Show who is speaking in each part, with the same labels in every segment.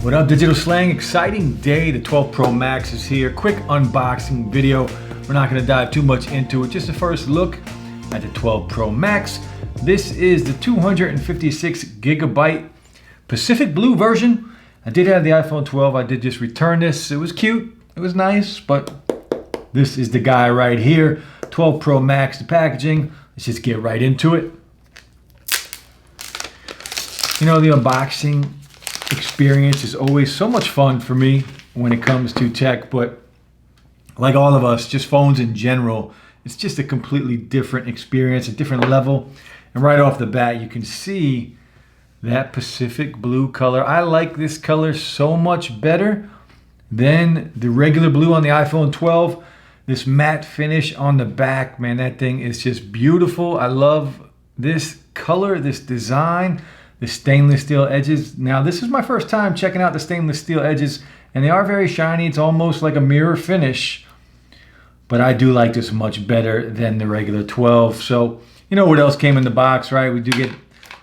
Speaker 1: What up, Digital Slang? Exciting day. The 12 Pro Max is here. Quick unboxing video. We're not going to dive too much into it. Just a first look at the 12 Pro Max. This is the 256 gigabyte Pacific Blue version. I did have the iPhone 12. I did just return this. It was cute. It was nice, but this is the guy right here. 12 Pro Max, the packaging. Let's just get right into it. You know, the unboxing experience is always so much fun for me when it comes to tech, but like all of us, just phones in general, it's just a completely different experience, a different level. And right off the bat, you can see that Pacific Blue color. I like this color so much better than the regular blue on the iPhone 12. This matte finish on the back, man, that thing is just beautiful. I love this color, this design. The stainless steel edges. Now, this is my first time checking out the stainless steel edges, and they are very shiny. It's almost like a mirror finish, but I do like this much better than the regular 12. So, you know what else came in the box, right? We do get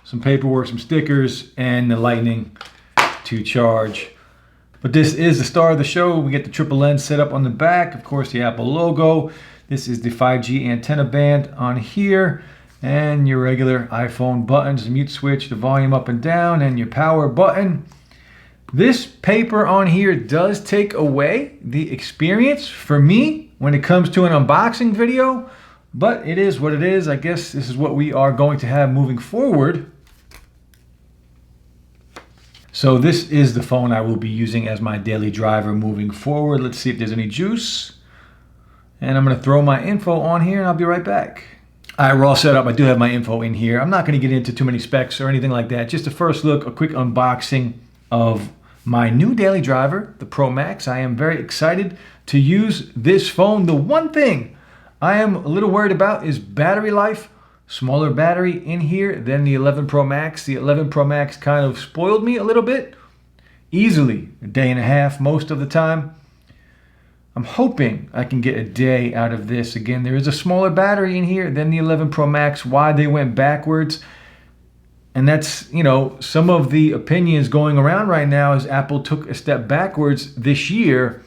Speaker 1: some paperwork, some stickers, and the lightning to charge. But this is the star of the show. We get the triple lens set up on the back. Of course, the Apple logo. This is the 5G antenna band on here. And your regular iPhone buttons, the mute switch, the volume up and down, and your power button. This paper on here does take away the experience for me when it comes to an unboxing video, but it is what it is. I guess this is what we are going to have moving forward. So this is the phone I will be using as my daily driver moving forward. Let's see if there's any juice. And I'm going to throw my info on here and I'll be right back. All right, we're all set up. I do have my info in here. I'm not going to get into too many specs or anything like that. Just a first look, a quick unboxing of my new daily driver, the Pro Max. I am very excited to use this phone. The one thing I am a little worried about is battery life. Smaller battery in here than the 11 Pro Max. The 11 Pro Max kind of spoiled me a little bit. Easily a day and a half most of the time. I'm hoping I can get a day out of this. Again, there is a smaller battery in here than the 11 Pro Max. Why they went backwards. And that's, you know, some of the opinions going around right now is Apple took a step backwards this year.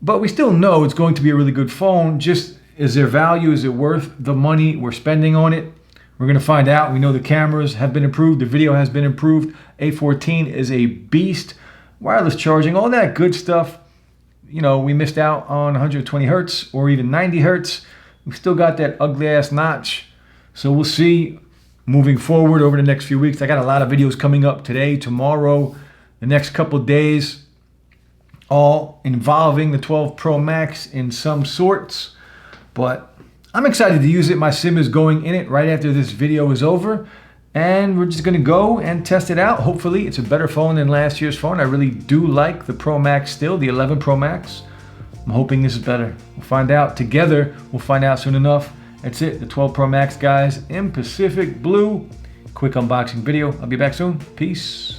Speaker 1: But we still know it's going to be a really good phone. Just, is there value? Is it worth the money we're spending on it? We're going to find out. We know the cameras have been improved. The video has been improved. A14 is a beast. Wireless charging, all that good stuff. You know, we missed out on 120 hertz or even 90 hertz. We've still got that ugly ass notch. So we'll see moving forward over the next few weeks. I got a lot of videos coming up today, tomorrow, the next couple days, all involving the 12 Pro Max in some sorts. But I'm excited to use it. My SIM is going in it right after this video is over. And we're just going to go and test it out. Hopefully, it's a better phone than last year's phone. I really do like the Pro Max still, the 11 Pro Max. I'm hoping this is better. We'll find out together. We'll find out soon enough. That's it, the 12 Pro Max, guys, in Pacific Blue. Quick unboxing video. I'll be back soon. Peace.